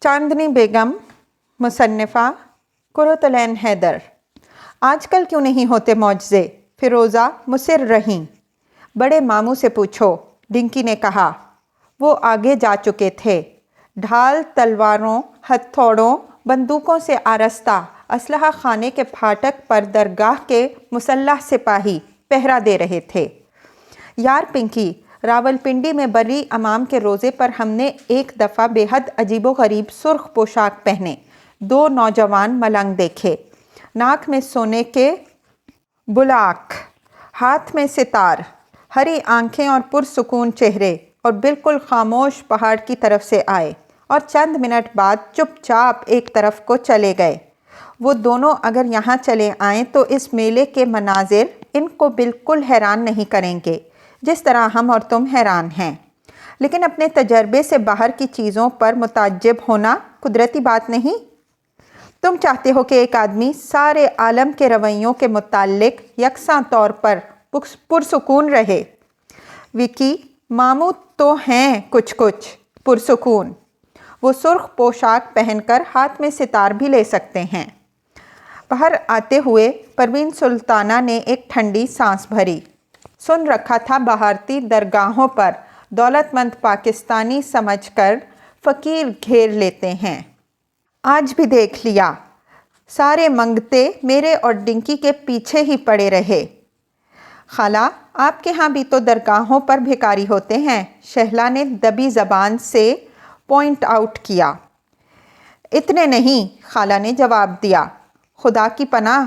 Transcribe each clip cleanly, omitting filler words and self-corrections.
चांदनी बेगम, मुसन्निफ़ा, कुर्रतुल-ऐन हैदर। आजकल क्यों नहीं होते मौजज़े? फ़िरोज़ा मुसिर रहीं। बड़े मामू से पूछो, डिंकी ने कहा। वो आगे जा चुके थे। ढाल, तलवारों, हथौड़ों, बंदूकों से आरस्ता असलहा खाने के फाटक पर दरगाह के मुसल्लह सिपाही पहरा दे रहे थे। यार पिंकी, रावलपिंडी में बरी अमाम के रोज़े पर हमने एक दफ़ा बेहद अजीबो-गरीब सुर्ख पोशाक पहने 2 नौजवान मलंग देखे। नाक में सोने के बुलाक, हाथ में सितार, हरी आंखें और पुरसुकून चेहरे, और बिल्कुल खामोश पहाड़ की तरफ से आए और चंद मिनट बाद चुपचाप एक तरफ को चले गए। वो दोनों अगर यहाँ चले आएँ तो इस मेले के मनाजिर इनको बिल्कुल हैरान नहीं करेंगे जिस तरह हम और तुम हैरान हैं। लेकिन अपने तजर्बे से बाहर की चीज़ों पर मुताज्जिब होना कुदरती बात नहीं। तुम चाहते हो कि एक आदमी सारे आलम के रवैयों के मुताल्लिक यकसां तौर पर पुरसुकून रहे। विकी, मामू तो हैं कुछ कुछ पुरसुकून। वो सुर्ख पोशाक पहनकर हाथ में सितार भी ले सकते हैं। बाहर आते हुए परवीन सुल्ताना ने एक ठंडी सांस भरी। सुन रखा था बहारती दरगाहों पर दौलतमंद पाकिस्तानी समझकर फ़कीर घेर लेते हैं। आज भी देख लिया, सारे मंगते मेरे और डिंकी के पीछे ही पड़े रहे। खाला, आपके यहाँ भी तो दरगाहों पर भिखारी होते हैं, शहला ने दबी ज़बान से पॉइंट आउट किया। इतने नहीं, खाला ने जवाब दिया। खुदा की पनाह,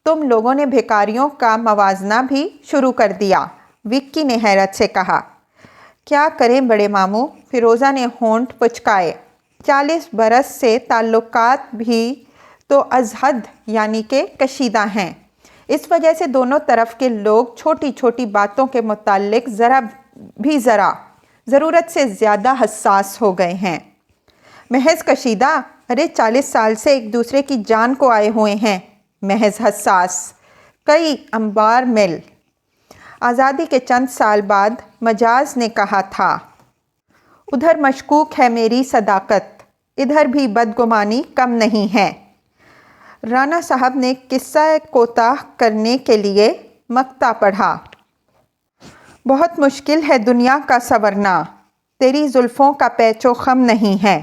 तुम लोगों ने भिखारियों का मवाजना भी शुरू कर दिया, विक्की ने हैरत से कहा। क्या करें बड़े मामू, फ़िरोज़ा ने होंठ पुचकाए। 40 बरस से ताल्लुकात भी तो अज़हद यानी के कशीदा हैं। इस वजह से दोनों तरफ के लोग छोटी छोटी बातों के मुताल्लिक ज़रूरत से ज़्यादा हसास हो गए हैं। महज कशीदा? अरे 40 साल से एक दूसरे की जान को आए हुए हैं। महज हसास? कई अंबार मिल। आज़ादी के चंद साल बाद मजाज ने कहा था, उधर मशकूक है मेरी सदाकत, इधर भी बदगुमानी कम नहीं है। राना साहब ने किस्सा कोताह करने के लिए मक्ता पढ़ा। बहुत मुश्किल है दुनिया का संवरना, तेरी जुल्फ़ों का पैचो ख़म नहीं है।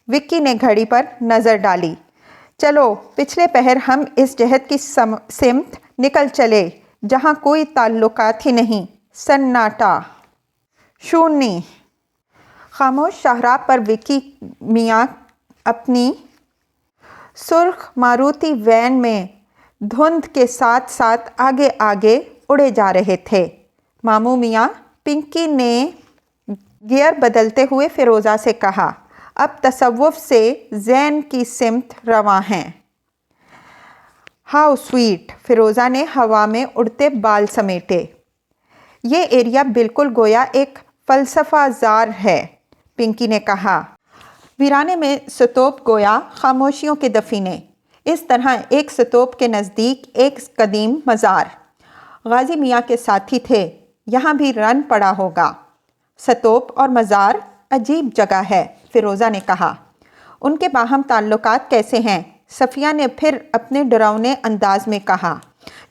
विक्की ने घड़ी पर नज़र डाली। चलो, पिछले पहर हम इस जहत की सिमत निकल चले जहाँ कोई ताल्लुकात ही नहीं, सन्नाटा, शून्य। खामोश शाहराह पर विक्की मियाँ अपनी सुर्ख मारुति वैन में धुंध के साथ साथ आगे आगे उड़े जा रहे थे। मामू मियाँ, पिंकी ने गियर बदलते हुए फ़िरोज़ा से कहा, अब तसव्वुफ़ से ज़ैन की सिमत रवां हैं। हाउ स्वीट, फ़िरोज़ा ने हवा में उड़ते बाल समेटे। ये एरिया बिल्कुल गोया एक फ़लसफ़ा ज़ार है, पिंकी ने कहा। वीराने में स्तूप गोया खामोशियों के दफीने। इस तरह एक स्तूप के नज़दीक एक कदीम मज़ार। गाजी मियाँ के साथी थे, यहाँ भी रन पड़ा होगा। स्तूप और मज़ार अजीब जगह है, फ़िरोज़ा ने कहा। उनके बाहम ताल्लुकात कैसे हैं? सफ़िया ने फिर अपने डरावने अंदाज में कहा,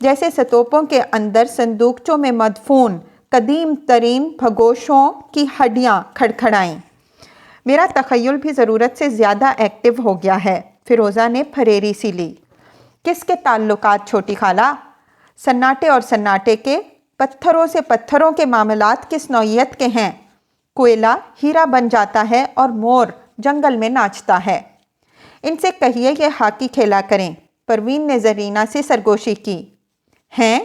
जैसे स्तूपों के अंदर संदूकचों में मदफून कदीम तरीन भगोशों की हड्डियाँ खड़खड़ाईं। मेरा तख़य्युल भी ज़रूरत से ज़्यादा एक्टिव हो गया है, फ़िरोज़ा ने फरेरी सी ली। किसके ताल्लुकात छोटी खाला? सन्नाटे और सन्नाटे के, पत्थरों से पत्थरों के मामलात किस नौइयत के हैं? कोयला हीरा बन जाता है और मोर जंगल में नाचता है। इनसे कहिए ये हॉकी खेला करें, परवीन ने ज़रीना से सरगोशी की। हैं?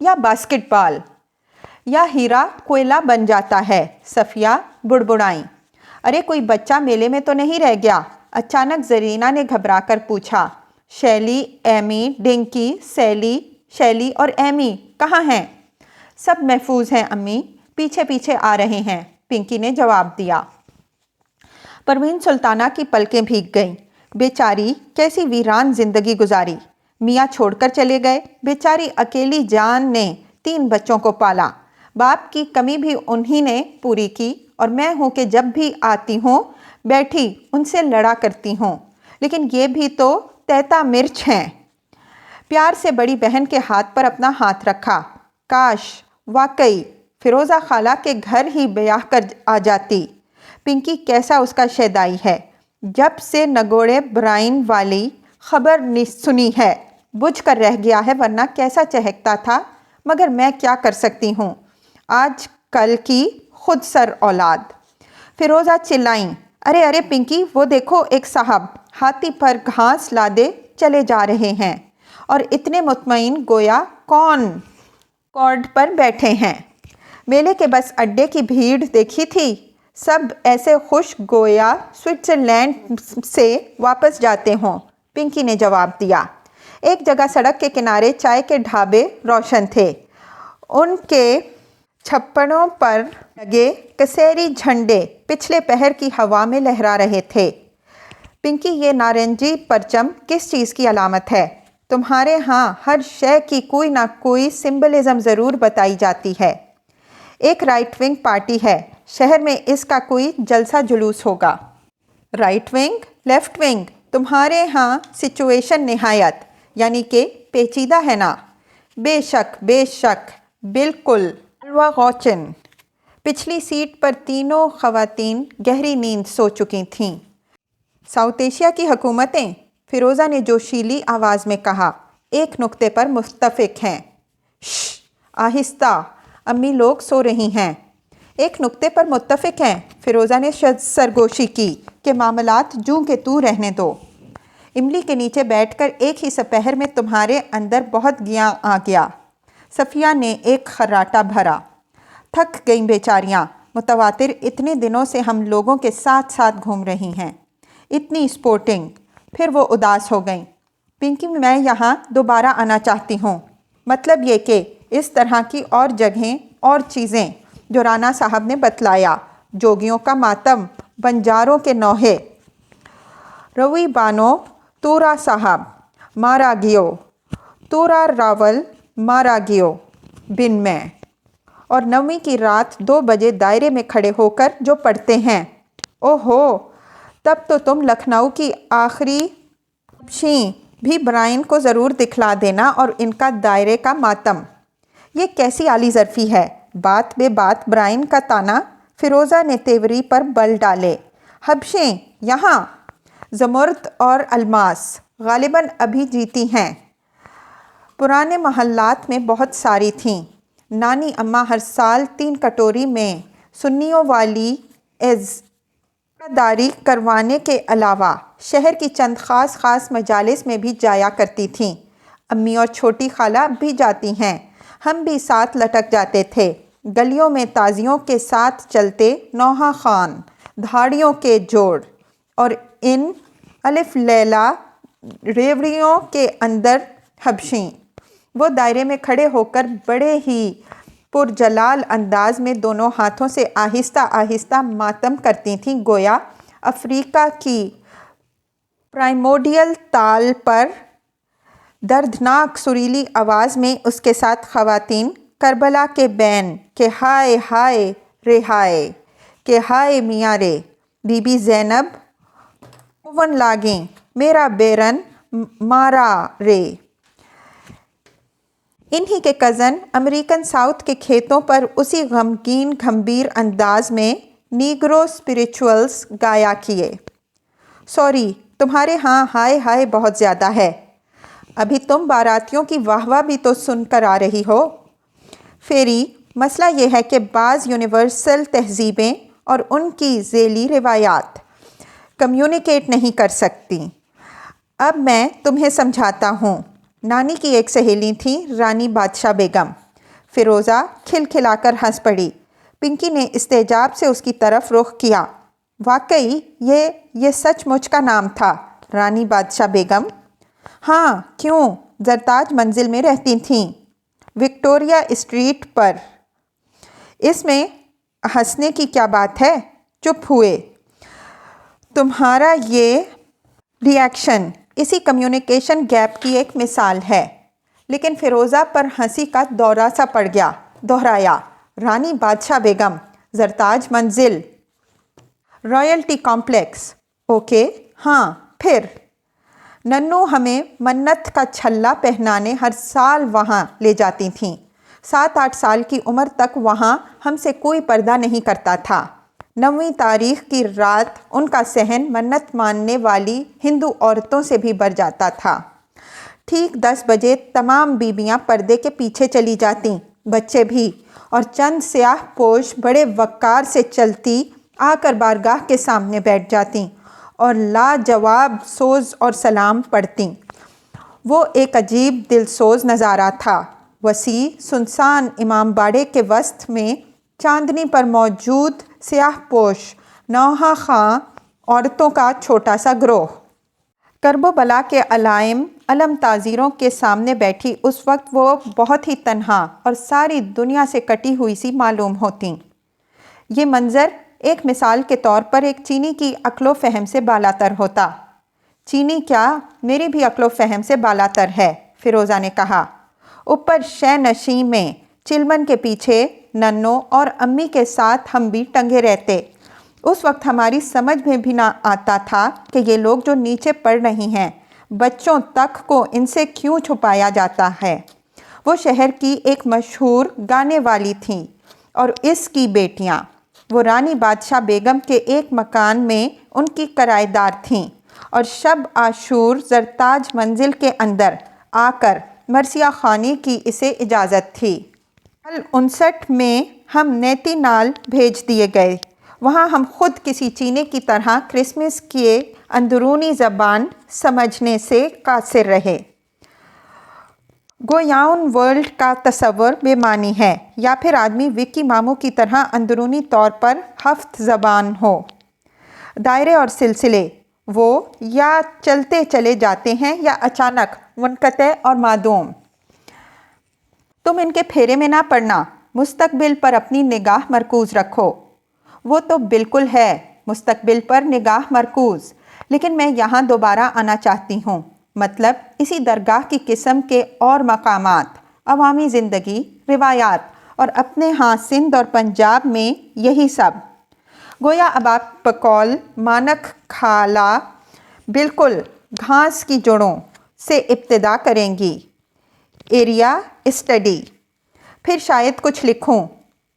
या बास्केटबॉल? या हीरा कोयला बन जाता है, सफ़िया बुड़बुड़ाई। अरे कोई बच्चा मेले में तो नहीं रह गया? अचानक ज़रीना ने घबराकर पूछा। शैली, एमी, डिंकी, शैली और एमी कहाँ हैं? सब महफूज हैं अम्मी, पीछे पीछे आ रहे हैं, पिंकी ने जवाब दिया। परवीन सुल्ताना की पलकें भीग गईं। बेचारी कैसी वीरान जिंदगी गुजारी। मियाँ छोड़कर चले गए। बेचारी अकेली जान ने 3 बच्चों को पाला। बाप की कमी भी उन्हीं ने पूरी की, और मैं हूँ कि जब भी आती हूँ بیٹھی ان سے لڑا کرتی ہوں، لیکن یہ بھی تو تیتا مرچ ہیں۔ پیار سے بڑی بہن کے ہاتھ پر اپنا ہاتھ رکھا۔ کاش واقعی فیروزہ خالہ کے گھر ہی بیاہ کر آ جاتی۔ پنکی کیسا اس کا شیدائی ہے، جب سے نگوڑے برائن والی خبر سنی ہے بجھ کر رہ گیا ہے، ورنہ کیسا چہکتا تھا، مگر میں کیا کر سکتی ہوں، آج کل کی خود سر اولاد۔ فیروزہ چلائیں، ارے ارے پنکی، وہ دیکھو ایک صاحب ہاتھی پر گھاس لادے چلے جا رہے ہیں، اور اتنے مطمئن گویا کون کارڈ پر بیٹھے ہیں۔ میلے کے بس اڈے کی بھیڑ دیکھی تھی، سب ایسے خوش گویا سوئٹزرلینڈ سے واپس جاتے ہوں۔ پنکی نے جواب دیا۔ ایک جگہ سڑک کے کنارے چائے کے ڈھابے روشن تھے، ان کے چھپڑوں پر لگے کثیری جھنڈے پچھلے پہر کی ہوا میں لہرا رہے تھے۔ پنکی، یہ نارنجی پرچم کس چیز کی علامت ہے؟ تمہارے ہاں ہر شے کی کوئی نہ کوئی سمبلزم ضرور بتائی جاتی ہے۔ ایک رائٹ ونگ پارٹی ہے، شہر میں اس کا کوئی جلسہ جلوس ہوگا۔ رائٹ ونگ، لیفٹ ونگ، تمہارے ہاں سچویشن نہایت یعنی کہ پیچیدہ ہے نا؟ بے شک بے شک، بالکل الوا غوچن۔ پچھلی سیٹ پر تینوں خواتین گہری نیند سو چکی تھیں۔ ساؤتھ ایشیا کی حکومتیں، فیروزہ نے جوشیلی آواز میں کہا، ایک نکتے پر متفق ہیں۔ شش، آہستہ، امی لوگ سو رہی ہیں۔ ایک نکتے پر متفق ہیں، فیروزہ نے سرگوشی کی، کہ معاملات جوں کہ توں رہنے دو۔ املی کے نیچے بیٹھ کر ایک ہی سپہر میں تمہارے اندر بہت گیاں آ گیا۔ صفیہ نے ایک خراٹہ بھرا۔ تھک گئیں بیچاریاں، متواتر اتنے دنوں سے ہم لوگوں کے ساتھ ساتھ گھوم رہی ہیں، اتنی سپورٹنگ۔ پھر وہ اداس ہو گئیں۔ پنکی، میں یہاں دوبارہ آنا چاہتی ہوں، مطلب یہ کہ اس طرح کی اور جگہیں اور چیزیں جو رانا صاحب نے بتلایا، جوگیوں کا ماتم، بنجاروں کے نوحے، روی بانو تورا صاحب مارا گیو، تورا راول مارا گیو بن میں، اور نویں کی رات 2 بجے دائرے میں کھڑے ہو کر جو پڑھتے ہیں۔ اوہو، تب تو تم لکھنؤ کی آخری حبشیں بھی برائن کو ضرور دکھلا دینا، اور ان کا دائرے کا ماتم۔ یہ کیسی عالی ظرفی ہے، بات بے بات برائن کا تانا۔ فیروزہ نے تیوری پر بل ڈالے۔ حبشیں یہاں زمرد اور الماس غالباً ابھی جیتی ہیں، پرانے محلات میں بہت ساری تھیں۔ نانی اماں ہر سال 3 کٹوری میں سنیوں والی عزاداری کروانے کے علاوہ شہر کی چند خاص مجالس میں بھی جایا کرتی تھیں۔ امی اور چھوٹی خالہ اب بھی جاتی ہیں، ہم بھی ساتھ لٹک جاتے تھے، گلیوں میں تازیوں کے ساتھ چلتے نوحہ خوان دھاڑیوں کے جوڑ، اور ان الف لیلا ریوڑیوں کے اندر حبشیں۔ وہ دائرے میں کھڑے ہو کر بڑے ہی پرجلال انداز میں دونوں ہاتھوں سے آہستہ آہستہ ماتم کرتی تھیں، گویا افریقہ کی پرائمورڈیل تال پر۔ دردناک سریلی آواز میں اس کے ساتھ خواتین کربلا کے بین کہ ہائے ہائے رے ہائے، کہ ہائے میاں رے، بی بی زینب اوون لاگیں، میرا بیرن مارا رے۔ انہی کے کزن امریکن ساؤتھ کے کھیتوں پر اسی غمگین گھمبیر انداز میں نیگرو اسپریچولز گایا کیے۔ سوری، تمہارے ہاں ہائے ہائے بہت زیادہ ہے۔ ابھی تم باراتیوں کی واہ واہ بھی تو سن کر آ رہی ہو۔ فیری، مسئلہ یہ ہے کہ بعض یونیورسل تہذیبیں اور ان کی ذیلی روایات کمیونیکیٹ نہیں کر سکتی۔ اب میں تمہیں سمجھاتا ہوں۔ نانی کی ایک سہیلی تھی رانی بادشاہ بیگم۔ فیروزہ کھلکھلا کر ہنس پڑی۔ پنکی نے استعجاب سے اس کی طرف رخ کیا۔ واقعی یہ سچ مچ کا نام تھا، رانی بادشاہ بیگم؟ ہاں، کیوں؟ زرتاج منزل میں رہتی تھیں، وکٹوریہ اسٹریٹ پر۔ اس میں ہنسنے کی کیا بات ہے؟ چپ ہوئے۔ تمہارا یہ ری ایکشن اسی کمیونیکیشن گیپ کی ایک مثال ہے۔ لیکن فیروزہ پر ہنسی کا دورہ سا پڑ گیا۔ دہرایا، رانی بادشاہ بیگم، زرتاج منزل۔ Royalty complex. ओके, हाँ, फिर नन्नू हमें मन्नत का छल्ला पहनाने हर साल वहाँ ले जाती थीं। 7-8 साल की उम्र तक वहाँ हमसे कोई पर्दा नहीं करता था। 9वीं तारीख की रात उनका सहन मन्नत मानने वाली हिंदू औरतों से भी बढ़ जाता था। ठीक 10 बजे तमाम बीबियाँ पर्दे के पीछे चली जातीं, बच्चे भी, और चंद स्याह पोश बड़े वक़ार से चलती आकर बारगाह के सामने बैठ जातीं और लाजवाब सोज़ और सलाम पढ़तीं। वो एक अजीब दिलसोज नज़ारा था। वसी सुनसान इमाम बाड़े के वस्त में चांदनी पर मौजूद स्याह पोश नौहा खां औरतों का छोटा सा ग्रोह करबला के अलाइम अलम ताज़ीरों के सामने बैठी उस वक्त वो बहुत ही तन्हा और सारी दुनिया से कटी हुई सी मालूम होती। ये मंज़र एक मिसाल के तौर पर एक चीनी की अक्लो फ़हम से बालातर होता। चीनी क्या, मेरी भी अक्लो फ़हम से बालातर है, फ़िरोज़ा ने कहा। ऊपर शय नशी में चिलमन के पीछे नन्नो और अम्मी के साथ हम भी टंगे रहते। उस वक्त हमारी समझ में भी ना आता था कि ये लोग जो नीचे पढ़ रही हैं, बच्चों तक को इनसे क्यों छुपाया जाता है। वो शहर की एक मशहूर गाने वाली थी और इसकी बेटियां। वो रानी बादशाह बेगम के एक मकान में उनकी किराएदार थीं और शब आशूर जरताज मंजिल के अंदर आकर मरसिया खानी की इसे इजाज़त थी। साल 59 में हम नेती नाल भेज दिए गए। वहाँ हम खुद किसी चीनी की तरह क्रिसमस के अंदरूनी ज़बान समझने से कासिर रहे। गोयाउन वर्ल्ड का तस्वर बेमानी है, या फिर आदमी विक्की मामू की तरह अंदरूनी तौर पर हफ्त ज़बान हो। दायरे और सिलसिले वो या चलते चले जाते हैं या अचानक मुनक़ते और मादूम। तुम इनके फेरे में ना पड़ना, मुस्तकबिल पर अपनी निगाह मरकूज़ रखो। वो तो बिल्कुल है, मुस्तकबिल पर निगाह मरकूज़, लेकिन मैं यहाँ दोबारा आना चाहती हूँ। मतलब इसी दरगाह की किस्म के और मकामात, अवामी ज़िंदगी, रिवायात और अपने हाँ सिंध और पंजाब में यही सब। गोया अब आप बकौल मानक खाला बिल्कुल घास की जड़ों से इब्तिदा करेंगी। एरिया स्टडी, फिर शायद कुछ लिखूं।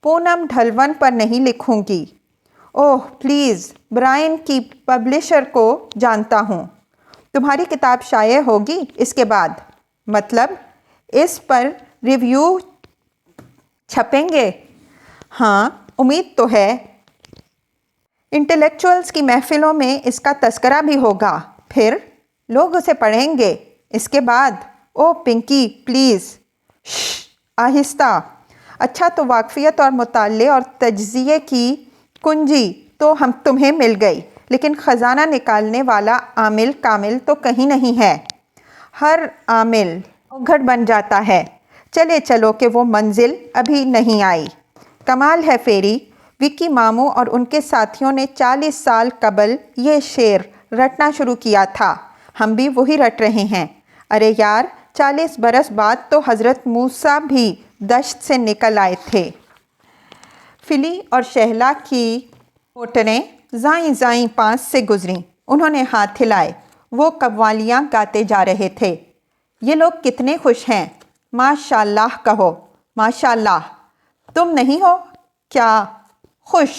पूनम ढलवन पर नहीं लिखूंगी। ओह प्लीज़, ब्रायन की पब्लिशर को जानता हूँ। तुम्हारी किताब शाये होगी इसके बाद, मतलब इस पर रिव्यू छपेंगे? हाँ, उम्मीद तो है। इंटेलेक्चुअल्स की महफ़िलों में इसका तस्करा भी होगा, फिर लोग उसे पढ़ेंगे। इसके बाद ओ पिंकी प्लीज़, आहिस्ता। अच्छा, तो वाकफ़ियत और मुताले और तज्ज़िये की कुंजी तो हम तुम्हें मिल गई, लेकिन ख़जाना निकालने वाला आमिल कामिल तो कहीं नहीं है। हर आमिल घट बन जाता है। चले चलो कि वो मंजिल अभी नहीं आई। कमाल है फेरी, विक्की मामू और उनके साथियों ने 40 साल कबल ये शेर रटना शुरू किया था। हम भी वही रट रहे हैं। अरे यार, 40 बरस बाद तो हज़रत मूसा भी दश्त से निकल आए थे। फिली और शहला की मोटरें ज़ाई ज़ाई पास से गुजरीं। उन्होंने हाथ हिलाए। वो कव्वालियाँ गाते जा रहे थे। ये लोग कितने खुश हैं, माशाल्लाह कहो, माशाल्लाह। तुम नहीं हो क्या खुश?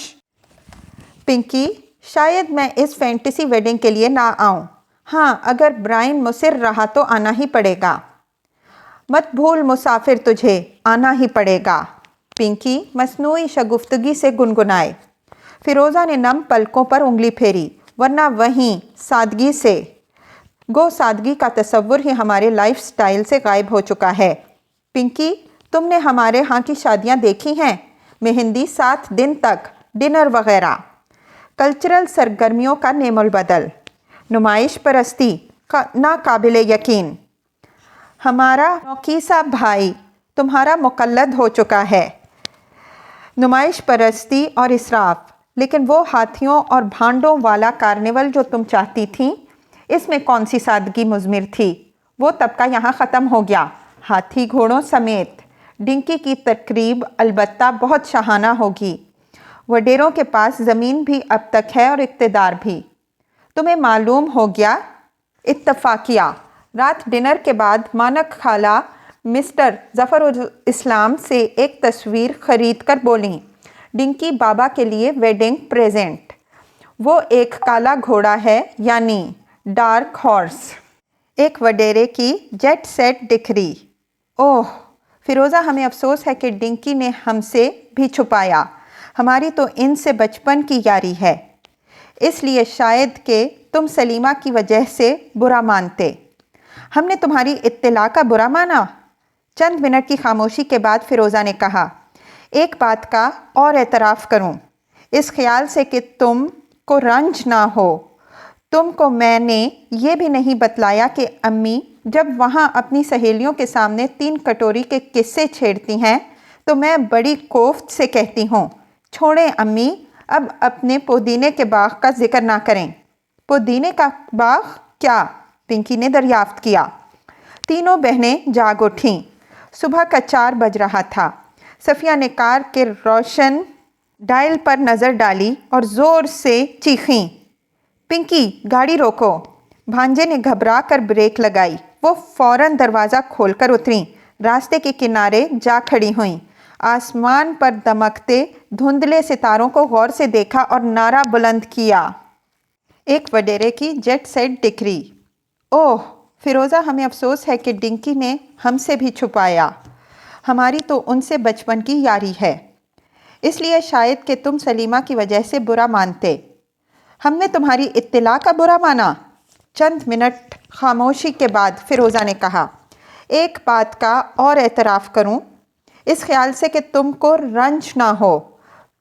पिंकी, शायद मैं इस फैंटेसी वेडिंग के लिए ना आऊँ। हाँ, अगर ब्रायन मुसिर रहा तो आना ही पड़ेगा। मत भूल मुसाफिर, तुझे आना ही पड़ेगा। पिंकी मसनूई शगुफ्तगी से गुनगुनाए। फ़िरोज़ा ने नम पलकों पर उंगली फेरी, वरना वहीं सादगी से। गो सादगी का तसव्वुर ही हमारे लाइफ स्टाइल से गायब हो चुका है। पिंकी, तुमने हमारे यहाँ की शादियाँ देखी हैं? मेहंदी 7 दिन तक, डिनर वगैरह। कल्चरल सरगर्मियों का नेमुल बदल, नुमाइश परस्ती का नाकाबिल यकीन। हमारा नौकीसा भाई तुम्हारा मुकल्लद हो चुका है। नुमाइश परस्ती और इसराफ, लेकिन वो हाथियों और भांडों वाला कार्निवल जो तुम चाहती थी, इसमें कौन सी सादगी मुज़मिर थी? वो तबका यहाँ ख़त्म हो गया, हाथी घोड़ों समेत। डिंकी की तकरीब अलबत्ता बहुत शहाना होगी। वडेरों के पास ज़मीन भी अब तक है और इक़्तिदार भी। तुम्हें मालूम हो गया इत्तफ़ाक़िया। रात डिनर के बाद मानक खाला मिस्टर ज़फ़रुल इस्लाम से एक तस्वीर ख़रीद कर बोलीं, डिंकी बाबा के लिए वेडिंग प्रेजेंट। वो एक काला घोड़ा है, यानी डार्क हॉर्स। एक वडेरे की जेट सेट डिक्री। ओह फ़िरोज़ा, हमें अफसोस है कि डिंकी ने हमसे भी छुपाया। हमारी तो इनसे बचपन की यारी है, इसलिए शायद कि तुम सलीमा की वजह से बुरा मानते। हमने तुम्हारी इत्तला का बुरा माना? चंद मिनट की खामोशी के बाद फ़िरोज़ा ने कहा, एक बात का और एतराफ़ करूं, इस ख्याल से कि तुम को रंज ना हो। तुमको मैंने ये भी नहीं बतलाया कि अम्मी जब वहाँ अपनी सहेलियों के सामने 3 कटोरी के किस्से छेड़ती हैं तो मैं बड़ी कोफ्त से कहती हूँ, छोड़ें अम्मी, अब अपने पुदीने के बाग का जिक्र ना करें। पुदीने का बाग क्या? पिंकी ने दरियाफ्त किया। तीनों बहनें जाग उठीं। सुबह का 4 बज रहा था। सफ़िया ने कार के रोशन डायल पर नज़र डाली और ज़ोर से चीखीं, पिंकी गाड़ी रोको। भांजे ने घबरा कर ब्रेक लगाई। वो फ़ौरन दरवाज़ा खोलकर उतरीं, रास्ते के किनारे जा खड़ी हुईं। आसमान पर दमकते धुंधले सितारों को गौर से देखा और नारा बुलंद किया, एक वडेरे की जेट सेट डिक्री। ओह फ़िरोज़ा, हमें अफसोस है कि डिंकी ने हमसे भी छुपाया। हमारी तो उनसे बचपन की यारी है, इसलिए शायद कि तुम सलीमा की वजह से बुरा मानते। हमने तुम्हारी इत्तला का बुरा माना? चंद मिनट खामोशी के बाद फ़िरोज़ा ने कहा, एक बात का और एतराफ़ करूं, इस ख्याल से कि तुमको रंज ना हो।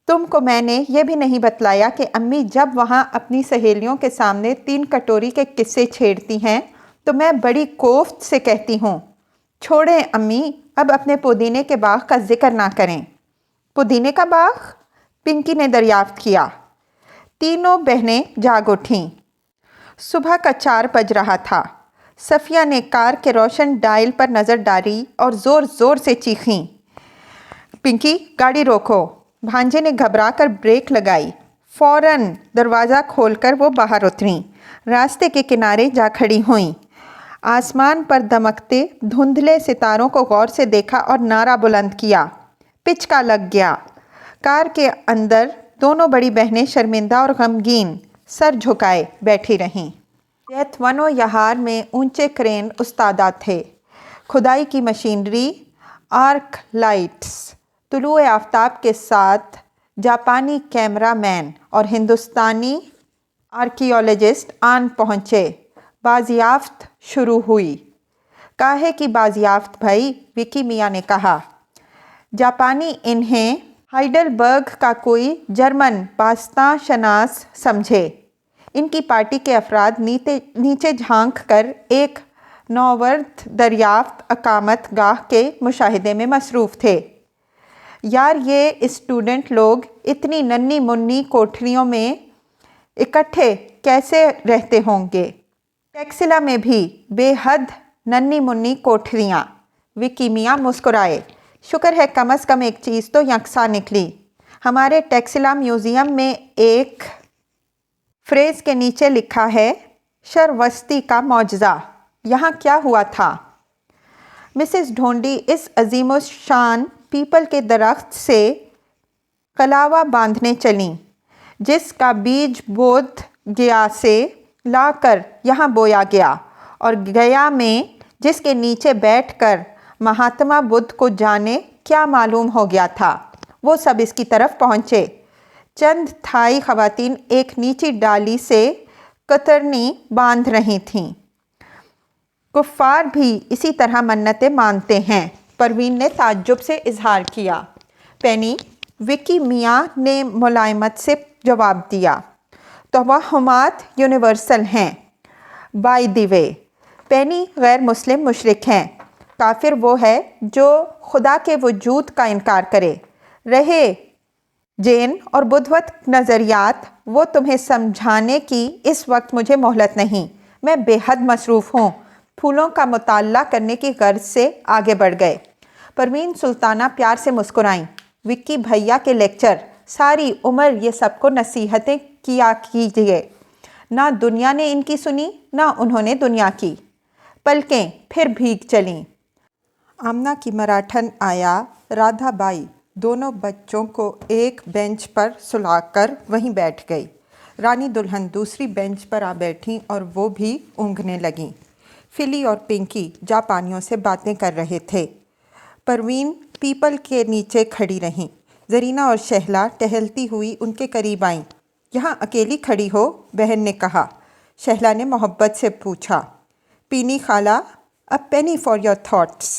तुमको मैंने ये भी नहीं बतलाया कि अम्मी जब वहाँ अपनी सहेलियों के सामने 3 कटोरी के किस्से छेड़ती हैं तो मैं बड़ी कोफ्त से कहती हूँ, छोड़ें अम्मी, अब अपने पुदीने के बाग का जिक्र ना करें। पुदीने का बाग? पिंकी ने दरियाफ्त किया। तीनों बहनें जाग उठीं। सुबह का 4 बज रहा था। सफ़िया ने कार के रोशन डायल पर नज़र डाली और ज़ोर ज़ोर से चीखीं, पिंकी गाड़ी रोको। भांजे ने घबरा कर ब्रेक लगाई। फ़ौरन दरवाज़ा खोलकर वो बाहर उतरीं, रास्ते के किनारे जा खड़ी हुईं। आसमान पर दमकते धुंधले सितारों को गौर से देखा और नारा बुलंद किया, पिचका लग गया। कार के अंदर दोनों बड़ी बहनें शर्मिंदा और गमगीन सर झुकाए बैठी रहीं। जैतवनो यहार में ऊंचे क्रेन उस्तादा थे। खुदाई की मशीनरी, आर्क लाइट्स, तुलुए आफ्ताब के साथ जापानी कैमरामैन और हिंदुस्तानी आर्कियोलॉजिस्ट आन पहुँचे। बाजियाफ्त शुरू हुई। काहे की बाजियाफ्त भाई? विकी मियाँ ने कहा। जापानी इन्हें हाइडलबर्ग का कोई जर्मन बास्तां शनास समझे। इनकी पार्टी के अफराद नीचे झांक कर एक नौवर्द दरियाफ्त अकामत गाह के मुशाहिदे में मसरूफ़ थे। यार, ये स्टूडेंट लोग इतनी नन्ही मुन्नी कोठरियों में इकट्ठे कैसे रहते होंगे? टेक्सिला में भी बेहद नन्ही मुन्नी कोठरियाँ। विकी मियाँ मुस्कुराए। शुक्र है कम अज़ कम एक चीज़ तो यकसा निकली। हमारे टेक्सिला म्यूज़ियम में एक फ्रेज़ के नीचे लिखा है, शरवस्ती का मौजज़ा। यहाँ क्या हुआ था? मिसेस ढोंडी इस अजीमुशान पीपल के दरख्त से कलावा बांधने चलीं, जिसका बीज बोध गया से लाकर यहाँ बोया गया और गया में जिसके नीचे बैठकर महात्मा बुद्ध को जाने क्या मालूम हो गया था। वो सब इसकी तरफ पहुँचे। चंद थाई ख़वातीन एक नीची डाली से कतरनी बांध रही थीं। कुफ़ार भी इसी तरह मन्नतें मानते हैं, परवीन ने ताज्जुब से इजहार किया। पेनी, विकी मियाँ ने मुलायमत से जवाब दिया, तवहुमात यूनिवर्सल हैं। बाय द वे, पेनी गैर मुस्लिम मुशरिक हैं। काफिर वो है जो खुदा के वजूद का इनकार करे। रहे जैन और बुद्धवत नज़रियात, वो तुम्हें समझाने की इस वक्त मुझे मोहलत नहीं। मैं बेहद मसरूफ़ हूँ। फूलों का मुताला करने की गर्ज से आगे बढ़ गए। परवीन सुल्ताना प्यार से मुस्कुराईं। विक्की भैया के लेक्चर सारी उम्र ये सबको नसीहतें किया कीजिए। ना दुनिया ने इनकी सुनी, ना उन्होंने दुनिया की। पलकें फिर भीग चलीं। आमना की मराठन आया। राधाबाई दोनों बच्चों को एक बेंच पर सुलाकर वहीं बैठ गई। रानी दुल्हन दूसरी बेंच पर आ बैठीं और वो भी ऊँघने लगीं। फिली और पिंकी जापानियों से बातें कर रहे थे। परवीन पीपल के नीचे खड़ी रहीं। जरीना और शहला टहलती हुई उनके करीब आईं। यहाँ अकेली खड़ी हो? बहन ने कहा। शहला ने मोहब्बत से पूछा। पीनी खाला, अ पेनी फॉर योर थॉट्स।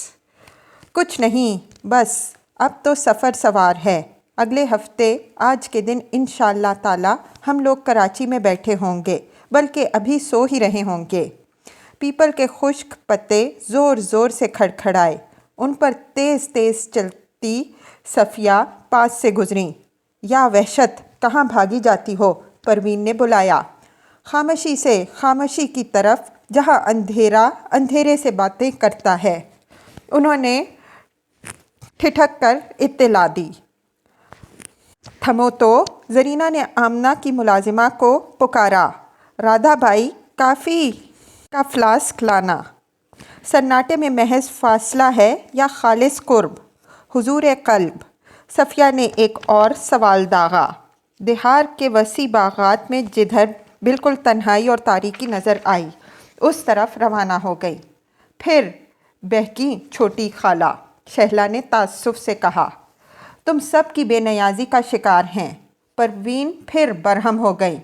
कुछ नहीं, बस अब तो सफ़र सवार है। अगले हफ्ते आज के दिन इंशाअल्लाह ताला हम लोग कराची में बैठे होंगे, बल्कि अभी सो ही रहे होंगे। पीपल के खुश्क पत्ते ज़ोर ज़ोर से खड़खड़ाए। उन पर तेज़ तेज़ चलती सफ़िया पास से गुजरीं। या वहशत, कहाँ भागी जाती हो? परवीन ने बुलाया। खामोशी से खामोशी की तरफ, जहाँ अंधेरा अंधेरे से बातें करता है। उन्होंने ठिठक कर इत्तला दी। थमो तो। जरीना ने आमना की मुलाजिमा को पुकारा। राधाबाई, काफ़ी का फ्लास्क लाना। सन्नाटे में महज फासला है या खालिस कुर्ब? हुजूर कल्ब। सफ़िया ने एक और सवाल दागा। बिहार के वसी बागात में जिधर बिल्कुल तन्हाई और तारीकी नज़र आई, उस तरफ रवाना हो गई। फिर बहकी छोटी खाला, शहला ने तासुफ से कहा। तुम सब की बेनियाजी का शिकार हैं। परवीन फिर बरहम हो गई।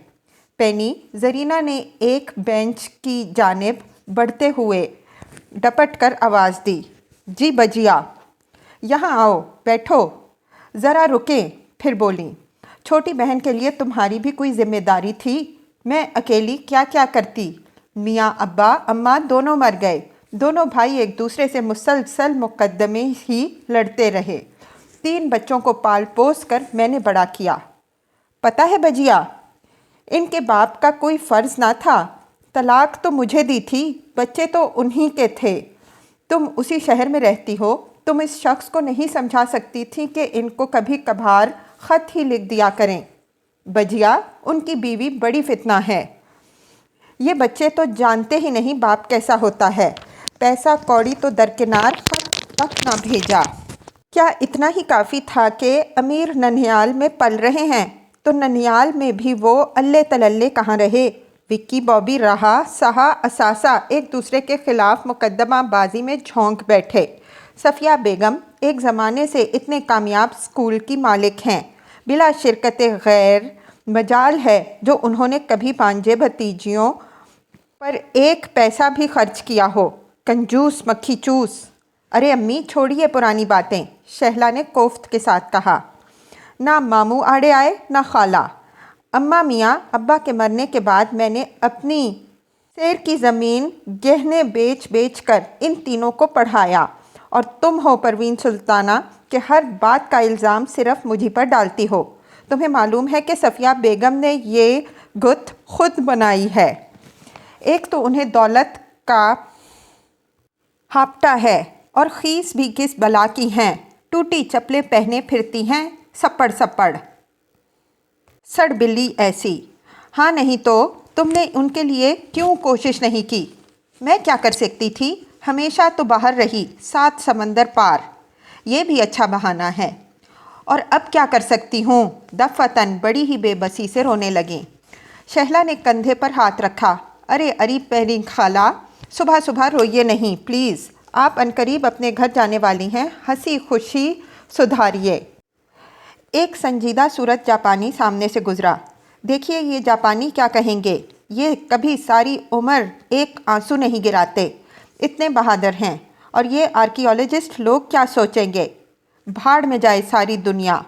पेनी, जरीना ने एक बेंच की जानिब बढ़ते हुए डपट कर आवाज़ दी। जी बजिया, यहाँ आओ, बैठो। ज़रा रुकें, फिर बोली। छोटी बहन के लिए तुम्हारी भी कोई जिम्मेदारी थी। मैं अकेली क्या क्या करती? मियाँ अब्बा अम्मा दोनों मर गए। दोनों भाई एक दूसरे से मुसलसल मुकदमे ही लड़ते रहे। 3 बच्चों को पाल पोस कर मैंने बड़ा किया। पता है बजिया, इनके बाप का कोई फ़र्ज़ ना था। तलाक तो मुझे दी थी, बच्चे तो उन्हीं के थे। तुम उसी शहर में रहती हो, तुम इस शख्स को नहीं समझा सकती थी कि इनको कभी कभार ख़त ही लिख दिया करें। बजिया, उनकी बीवी बड़ी फितना है। ये बच्चे तो जानते ही नहीं बाप कैसा होता है। पैसा कौड़ी तो दरकिनार, ख़त तक ना भेजा। क्या इतना ही काफ़ी था कि अमीर ननिहाल में पल रहे हैं, तो ननिहाल में भी वो अल्ले तलल्ले कहाँ रहे। विक्की, बॉबी, रहा सहा असासा एक दूसरे के ख़िलाफ़ मुकदमा बाजी में झोंक बैठे। सफ़िया बेगम एक ज़माने से इतने कामयाब स्कूल की मालिक हैं। बिला शिरकत गैर मजाल है जो उन्होंने कभी भांजे भतीजियों पर एक पैसा भी खर्च किया हो। कंजूस मक्खी चूस। अरे अम्मी, छोड़िए पुरानी बातें, शहला ने कोफ्त के साथ कहा। ना मामू आड़े आए, ना खाला। अम्मा मियाँ अब्बा के मरने के बाद मैंने अपनी शेर की ज़मीन गहने बेच बेच कर इन तीनों को पढ़ाया। और तुम हो परवीन सुल्ताना कि हर बात का इल्ज़ाम सिर्फ मुझी पर डालती हो। तुम्हें मालूम है कि सफ़िया बेगम ने ये गुत खुद बनाई है। एक तो उन्हें दौलत का हापटा है और खीस भी किस बला की हैं। टूटी चप्पलें पहने फिरती हैं, सपड़ सपड़ सड़ बिल्ली ऐसी। हाँ, नहीं तो तुमने उनके लिए क्यों कोशिश नहीं की? मैं क्या कर सकती थी? हमेशा तो बाहर रही, 7 समंदर पार। ये भी अच्छा बहाना है। और अब क्या कर सकती हूँ? दफ़तन बड़ी ही बेबसी से रोने लगी। शहला ने कंधे पर हाथ रखा। अरे अरी पहली खाला, सुबह सुबह रोइए नहीं प्लीज़। आप अनकरीब अपने घर जाने वाली हैं, हंसी खुशी सुधारिए। एक संजीदा सूरत जापानी सामने से गुजरा। देखिए ये जापानी क्या कहेंगे। ये कभी सारी उम्र एक आंसू नहीं गिराते, इतने बहादुर हैं। और ये आर्कियोलॉजिस्ट लोग क्या सोचेंगे? भाड़ में जाए सारी दुनिया।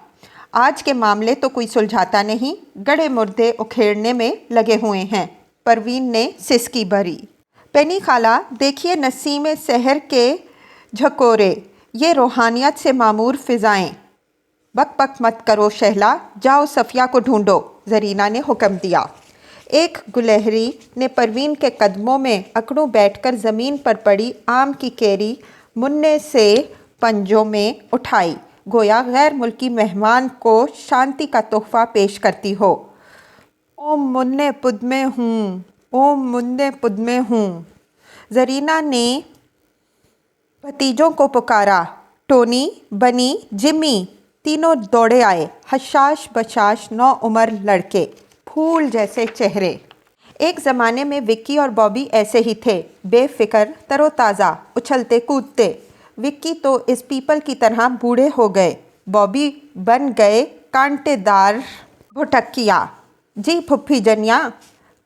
आज के मामले तो कोई सुलझाता नहीं, गड़े मुर्दे उखेड़ने में लगे हुए हैं। परवीन ने सिसकी भरी। पेनी खाला, देखिए नसीम सहर के झकोरे, ये रूहानियत से मामूर फ़िज़ाएँ। बक बक मत करो शहला, जाओ सफ़िया को ढूंढो, जरीना ने हुक्म दिया। एक गुलहरी ने परवीन के कदमों में अकड़ों बैठकर ज़मीन पर पड़ी आम की केरी मुन्ने से पंजों में उठाई। گویا غیر ملکی مہمان کو شانتی کا تحفہ پیش کرتی ہو۔ اوم مننے پدمے ہوں، اوم مننے پدمے ہوں۔ زرینہ نے بھتیجوں کو پکارا۔ ٹونی، بنی، جمی تینوں دوڑے آئے۔ حشاش بشاش نوعمر لڑکے، پھول جیسے چہرے۔ ایک زمانے میں وکی اور بابی ایسے ہی تھے، بے فکر، تر و تازہ، اچھلتے کودتے۔ وکی تو اس پیپل کی طرح بوڑھے ہو گئے، بابی بن گئے کانٹے دار بھٹکیا۔ جی پھپھی جنیا،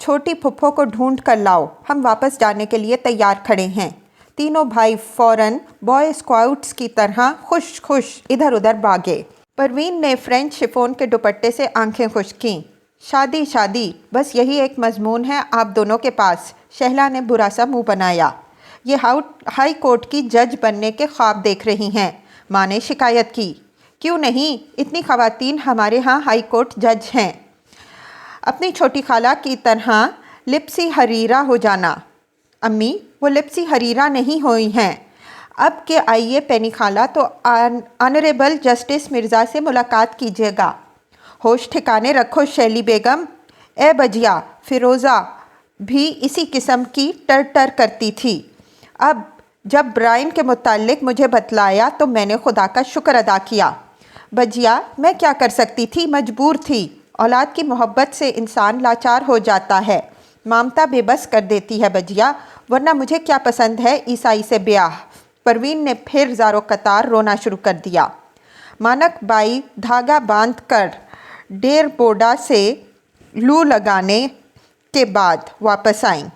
چھوٹی پھپھو کو ڈھونڈ کر لاؤ، ہم واپس جانے کے لیے تیار کھڑے ہیں۔ تینوں بھائی فوراً بوائے اسکاؤٹس کی طرح خوش خوش ادھر ادھر بھاگے۔ پروین نے فرینچ شفون کے دوپٹے سے آنکھیں خشک کیں۔ شادی شادی، بس یہی ایک مضمون ہے آپ دونوں کے پاس۔ شہلا نے برا سا منہ بنایا۔ یہ ہائی کورٹ کی جج بننے کے خواب دیکھ رہی ہیں، ماں نے شکایت کی۔ کیوں نہیں، اتنی خواتین ہمارے ہاں ہائی کورٹ جج ہیں۔ اپنی چھوٹی خالہ کی طرح لپسی حریرہ ہو جانا۔ امی، وہ لپسی حریرہ نہیں ہوئی ہیں۔ اب کہ آئیے پینی خالہ تو آنریبل جسٹس مرزا سے ملاقات کیجیے گا۔ ہوش ٹھکانے رکھو شیلی بیگم۔ اے بجیا، فیروزہ بھی اسی قسم کی ٹر ٹر کرتی تھی۔ اب جب برائن کے متعلق مجھے بتلایا تو میں نے خدا کا شکر ادا کیا۔ بجیا، میں کیا کر سکتی تھی، مجبور تھی۔ اولاد کی محبت سے انسان لاچار ہو جاتا ہے، مامتا بے بس کر دیتی ہے بجیا، ورنہ مجھے کیا پسند ہے عیسائی سے بیاہ۔ پروین نے پھر زارو قطار رونا شروع کر دیا۔ مانک بائی دھاگا باندھ کر ڈیر بوڈا سے لو لگانے کے بعد واپس آئیں۔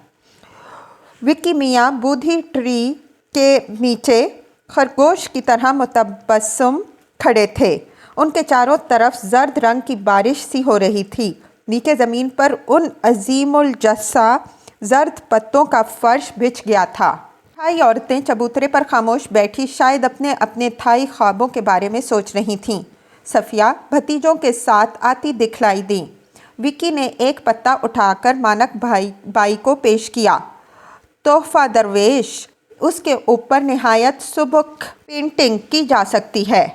وکی میاں بودھی ٹری کے نیچے خرگوش کی طرح متبسم کھڑے تھے۔ ان کے چاروں طرف زرد رنگ کی بارش سی ہو رہی تھی۔ نیچے زمین پر ان عظیم الجثہ زرد پتوں کا فرش بچھ گیا تھا۔ تھائی عورتیں چبوترے پر خاموش بیٹھی شاید اپنے اپنے تھائی خوابوں کے بارے میں سوچ رہی تھیں۔ صفیہ بھتیجوں کے ساتھ آتی دکھلائی دیں۔ وکی نے ایک پتا اٹھا کر مانک بائی کو پیش کیا۔ تحفہ درویش، اس کے اوپر نہایت سبک پینٹنگ کی جا سکتی ہے۔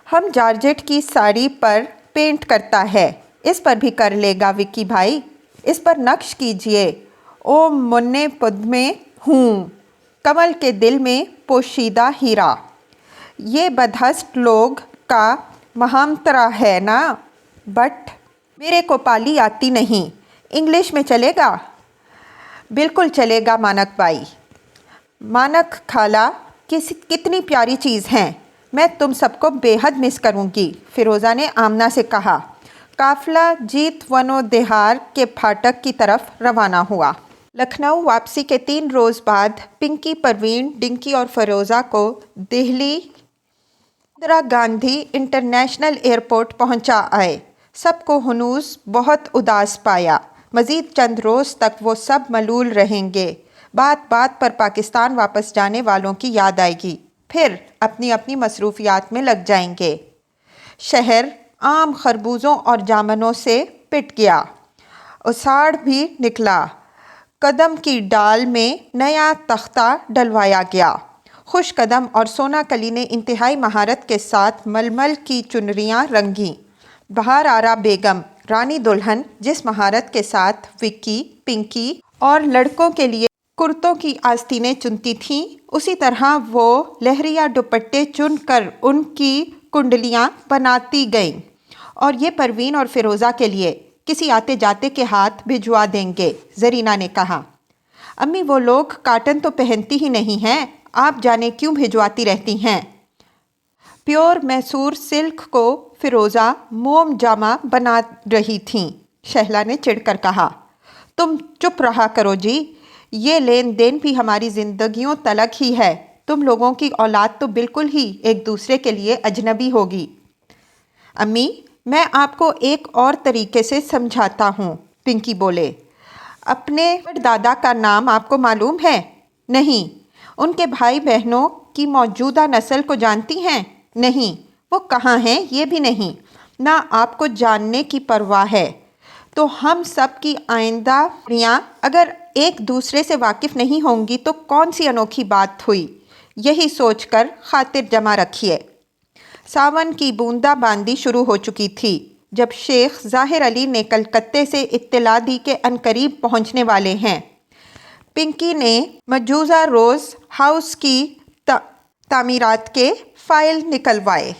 ہم جارجٹ کی ساڑی پر پینٹ کرتا ہے، اس پر بھی کر لے گا وکی بھائی، اس پر نقش کیجئے۔ اوم مننے پدمے ہوں، کمل کے دل میں پوشیدہ ہیرا۔ یہ بدہست لوگ کا مہامترا ہے نا، بٹ میرے کو پالی آتی نہیں، انگلش میں چلے گا؟ بالکل چلے گا مانک بائی۔ مانک خالہ کتنی پیاری چیز ہیں، میں تم سب کو بے حد مس کروں گی، فیروزہ نے آمنہ سے کہا۔ قافلہ جیت ونودہار کے پھاٹک کی طرف روانہ ہوا۔ لکھنؤ واپسی کے 3 روز بعد پنکی، پروین، ڈنکی اور فیروزہ کو دہلی اندرا گاندھی انٹرنیشنل ایئرپورٹ پہنچا آئے۔ سب کو ہنوز بہت اداس پایا۔ مزید چند روز تک وہ سب ملول رہیں گے۔ بات بات پر پاکستان واپس جانے والوں کی یاد آئے گی، پھر اپنی اپنی مصروفیات میں لگ جائیں گے۔ شہر آم، خربوزوں اور جامنوں سے پٹ گیا، اساڑ بھی نکلا۔ قدم کی ڈال میں نیا تختہ ڈلوایا گیا۔ خوش قدم اور سونا کلی نے انتہائی مہارت کے ساتھ ململ کی چنریاں رنگیں۔ بہار آرا بیگم، رانی دلہن، جس مہارت کے ساتھ وکی، پنکی اور لڑکوں کے لیے کرتوں کی آستینیں چنتی تھیں، اسی طرح وہ لہریہ دوپٹے چن کر ان کی کنڈلیاں بناتی گئیں۔ اور یہ پروین اور فیروزہ کے لیے کسی آتے جاتے کے ہاتھ بھجوا دیں گے، زرینہ نے کہا۔ امی، وہ لوگ کاٹن تو پہنتی ہی نہیں ہیں، آپ جانے کیوں بھجواتی رہتی ہیں۔ پیور میسور سلک کو فیروزہ موم جامہ بنا رہی تھیں۔ شہلا نے چڑھ کر کہا۔ تم چپ رہا کرو جی، یہ لین دین بھی ہماری زندگیوں تلک ہی ہے، تم لوگوں کی اولاد تو بالکل ہی ایک دوسرے کے لیے اجنبی ہوگی۔ امی، میں آپ کو ایک اور طریقے سے سمجھاتا ہوں، پنکی بولے۔ اپنے دادا کا نام آپ کو معلوم ہے؟ نہیں۔ ان کے بھائی بہنوں کی موجودہ نسل کو جانتی ہیں؟ نہیں۔ وہ کہاں ہیں یہ بھی نہیں، نہ آپ کو جاننے کی پرواہ ہے۔ تو ہم سب کی آئندہ پیڑھیاں اگر ایک دوسرے سے واقف نہیں ہوں گی تو کون سی انوکھی بات ہوئی، یہی سوچ کر خاطر جمع رکھیے۔ सावन की बूंदाबांदी शुरू हो चुकी थी जब शेख ज़ाहिर अली ने कलकत्ते से इत्तला दी कि अनकरीब पहुंचने वाले हैं। पिंकी ने मजूज़ा रोज़ हाउस की तामीरात के फ़ाइल निकलवाए।